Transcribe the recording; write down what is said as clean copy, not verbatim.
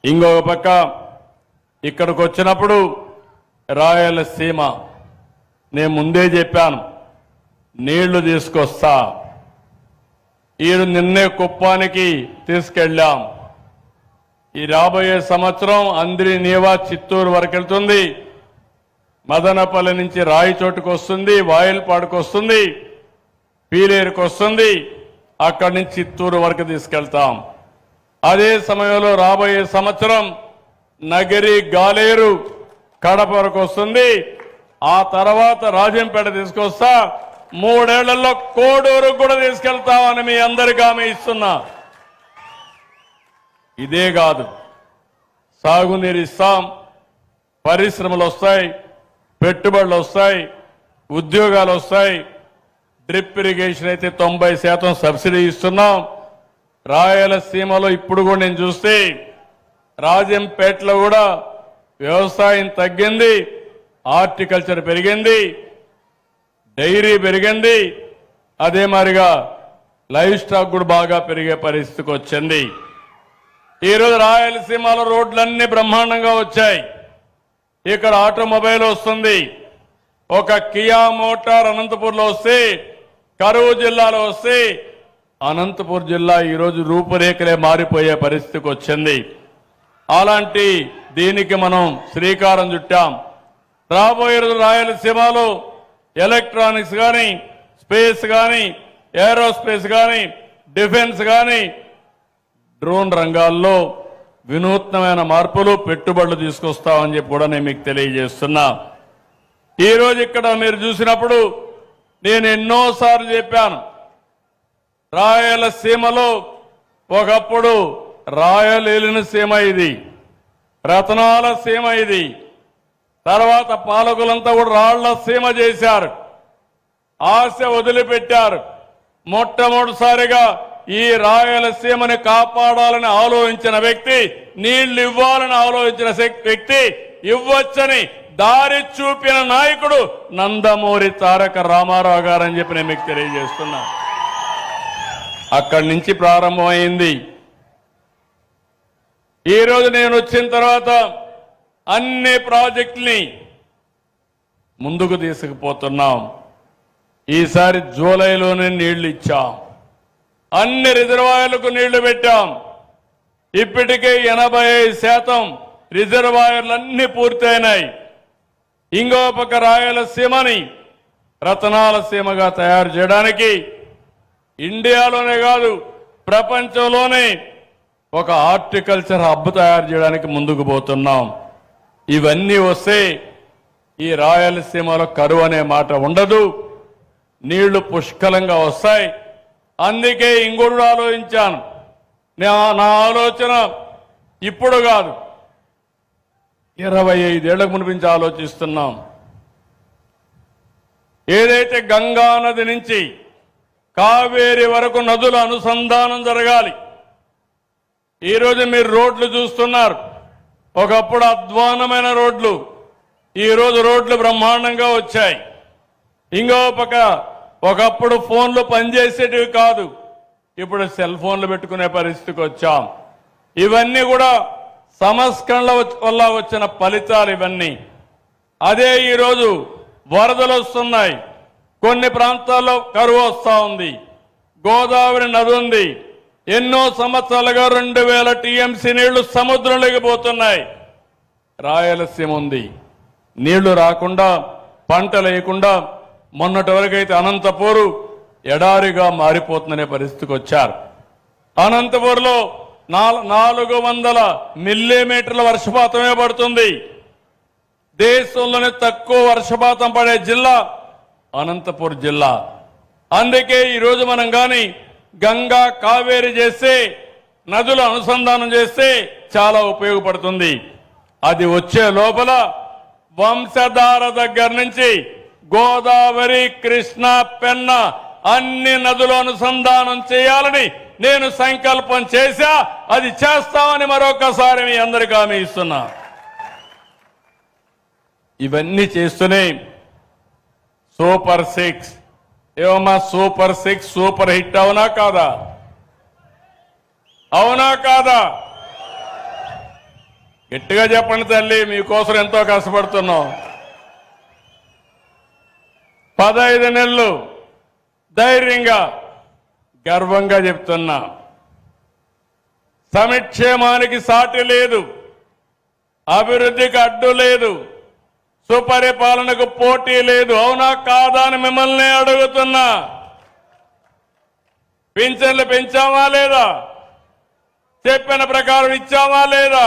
ఇంకొక పక్క ఇక్కడికి వచ్చినప్పుడు రాయలసీమ నేను ముందే చెప్పాను, నీళ్లు తీసుకొస్తా. నిన్నే కుప్పానికి తీసుకెళ్ళాం. ఈ రాబోయే సంవత్సరం అంద్రి నీవా చిత్తూరు వరకు వెళ్తుంది, మదనపల్లి నుంచి రాయిచోటుకు వస్తుంది, వాయిల్పాడుకు వస్తుంది, పీలేరుకు వస్తుంది, అక్కడి నుంచి చిత్తూరు వరకు తీసుకెళ్తాం. అదే సమయంలో రాబోయే సంవత్సరం నగరి గాలేరు కడప వరకు వస్తుంది. ఆ తర్వాత రాజంపేట తీసుకొస్తా. 3 ఏళ్లలో కోడూరు కూడా తీసుకెళ్తామని మీ అందరికీ హామీ ఇస్తున్నా. ఇదే కాదు, సాగునీరు ఇస్తాం, పరిశ్రమలు వస్తాయి, పెట్టుబడులు వస్తాయి, ఉద్యోగాలు వస్తాయి. డ్రిప్ ఇరిగేషన్ అయితే 90% సబ్సిడీ ఇస్తున్నాం. రాయలసీమలో ఇప్పుడు కూడా నేను చూస్తే రాజంపేటలో కూడా వ్యవసాయం తగ్గింది, హార్టికల్చర్ పెరిగింది, డైరీ పెరిగింది, అదే మాదిరిగా లైవ్ స్టాక్ కూడా బాగా పెరిగే పరిస్థితికి వచ్చింది. ఈరోజు రాయలసీమలో రోడ్లన్నీ బ్రహ్మాండంగా వచ్చాయి. ఇక్కడ ఆటోమొబైల్ వస్తుంది. ఒక కియా మోటార్ అనంతపూర్లో వస్తే, కరువు జిల్లాలో వస్తే, అనంతపూర్ జిల్లా ఈరోజు రూపురేఖలే మారిపోయే పరిస్థితికి వచ్చింది. అలాంటి దీనికి మనం శ్రీకారం చుట్టాం. రాబోయే రోజు రాయలసీమలో ఎలక్ట్రానిక్స్ కానీ, స్పేస్ కానీ, ఏరోస్పేస్ కానీ, డిఫెన్స్ కానీ, డ్రోన్ రంగాల్లో వినూత్నమైన మార్పులు, పెట్టుబడులు తీసుకొస్తామని చెప్పి కూడా నేను మీకు తెలియజేస్తున్నా. ఈరోజు ఇక్కడ మీరు చూసినప్పుడు నేను ఎన్నోసార్లు చెప్పాను, రాయలసీమలో ఒకప్పుడు రాయలేలిన సీమ ఇది, రతనాల సీమ ఇది. తర్వాత పాలకులంతా కూడా రాళ్ల సీమ చేశారు, ఆశ వదిలిపెట్టారు. మొట్టమొదటిసారిగా ఈ రాయలసీమని కాపాడాలని ఆలోచించిన వ్యక్తి, నీళ్లు ఇవ్వాలని ఆలోచించిన వ్యక్తి, ఇవ్వచ్చని దారి చూపిన నాయకుడు నందమూరి తారక రామారావు గారని చెప్పి నేను మీకు తెలియజేస్తున్నా. అక్కడి నుంచి ప్రారంభమైంది. ఈరోజు నేను వచ్చిన తర్వాత అన్ని ప్రాజెక్టుల్ని ముందుకు తీసుకుపోతున్నాం. ఈసారి జూలైలోనే నీళ్లు ఇచ్చాం, అన్ని రిజర్వాయర్లకు నీళ్లు పెట్టాం. ఇప్పటికే 85% రిజర్వాయర్లన్నీ పూర్తయినాయి. ఇంకో పక్క రాయలసీమని రతనాల సీమగా తయారు చేయడానికి ఇండియాలోనే కాదు ప్రపంచంలోనే ఒక హార్టికల్చర్ హబ్ తయారు చేయడానికి ముందుకు పోతున్నాం. ఇవన్నీ వస్తే ఈ రాయలసీమలో కరువు అనే మాట ఉండదు, నీళ్లు పుష్కలంగా వస్తాయి. అందుకే ఇంకొకటి ఆలోచించాను. నా ఆలోచన ఇప్పుడు కాదు, 25 ఏళ్లకు మునిపించి ఆలోచిస్తున్నాం. ఏదైతే గంగా నది నుంచి కావేరి వరకు నదుల అనుసంధానం జరగాలి. ఈరోజు మీరు రోడ్లు చూస్తున్నారు, ఒకప్పుడు అధ్వానమైన రోడ్లు, ఈరోజు రోడ్లు బ్రహ్మాండంగా వచ్చాయి. ఇంకో పక్క ఒకప్పుడు ఫోన్లు పనిచేసేటివి కాదు, ఇప్పుడు సెల్ ఫోన్లు పెట్టుకునే పరిస్థితికి వచ్చాం. ఇవన్నీ కూడా సంస్కరణల వల్ల వచ్చిన ఫలితాలు ఇవన్నీ. అదే ఈరోజు వరదలు వస్తున్నాయి, కొన్ని ప్రాంతాల్లో కరువు వస్తూ ఉంది, గోదావరి నది ఉంది, ఎన్నో సంవత్సరాలుగా 2000 టీఎంసీ నీళ్లు సముద్రంలోకి పోతున్నాయి. రాయలసీమ ఉంది, నీళ్లు రాకుండా, పంటలు వేయకుండా, మొన్నటి వరకైతే అనంతపూరు ఎడారిగా మారిపోతుందనే పరిస్థితికి వచ్చారు. అనంతపూర్లో 400 మిల్లీమీటర్ల వర్షపాతమే పడుతుంది. దేశంలోనే తక్కువ వర్షపాతం పడే జిల్లా అనంతపూర్ జిల్లా. అందుకే ఈరోజు మనం కానీ గంగా కావేరి చేస్తే, నదుల అనుసంధానం చేస్తే చాలా ఉపయోగపడుతుంది. అది వచ్చే లోపల వంశధార దగ్గర నుంచి గోదావరి, కృష్ణ, పెన్న అన్ని నదుల అనుసంధానం చేయాలని నేను సంకల్పం చేశా. అది చేస్తామని మరొకసారి మీ అందరికీ హామీ ఇస్తున్నా. ఇవన్నీ చేస్తూనే సూపర్ 6 ఏమమ్మా, సూపర్ 6 సూపర్ హిట్ అవునా కాదా? అవునా కాదా? గట్టిగా చెప్పండి తల్లి, మీకోసం ఎంతో కష్టపడుతున్నాం. 15 నెలలు ధైర్యంగా గర్వంగా చెప్తున్నా, సంక్షేమానికి సాటి లేదు, అభివృద్ధికి అడ్డు లేదు, సుపరిపాలనకు పోటీ లేదు. అవునా కాదా అని మిమ్మల్ని అడుగుతున్నా. పింఛన్లు పెంచామా లేదా? చెప్పిన ప్రకారం ఇచ్చామా లేదా?